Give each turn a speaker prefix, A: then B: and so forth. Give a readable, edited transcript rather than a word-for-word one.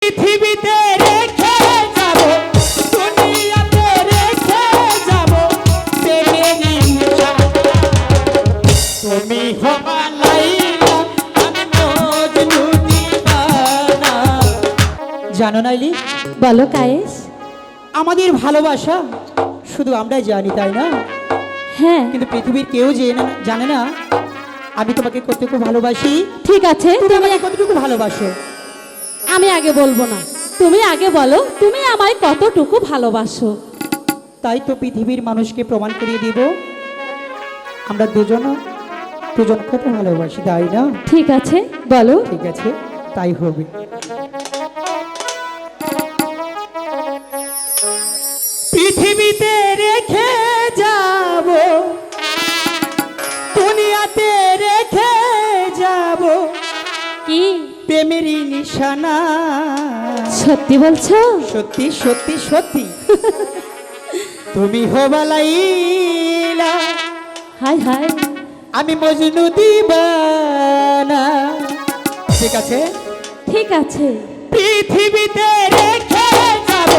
A: পৃথিবীতে রেখে যাব দুনিয়াতে রেখে যাব প্রেমেরই নিশানা তুমি হবা লাইলা আমি মজনু দিওয়ানা জানো নাইলি
B: বলো কায়েস।
A: আমাদের ভালোবাসা শুধু আমরাই জানি তাই না
B: হ্যাঁ
A: কিন্তু পৃথিবীর কেউ জানে না আমি তোমাকে কতটুকু ভালোবাসি
B: ঠিক আছে,
A: তুমি আমাকে কতটুকু ভালোবাসো
B: আমি আগে বলবো না, তুমি আগে বলো তুমি আমায় কতটুকু ভালোবাসো।
A: তাই তো পৃথিবীর মানুষকে প্রমাণ করিয়ে দিব আমরা দুজন কত ভালোবাসি তাই না
B: ঠিক আছে বলো।
A: ঠিক আছে তাই হবে পৃথিবীতে রেখে যাব দুনিয়াতে রেখে যাব
B: কি
A: প্রেমেরই নিশানা
B: সত্যি বলছো?
A: সত্যি সত্যি সত্যি তুমি হবা লাইলা
B: হাই হাই
A: আমি মজনু দিওয়ানা ঠিক আছে
B: ঠিক আছে
A: পৃথিবীতে রেখে যাব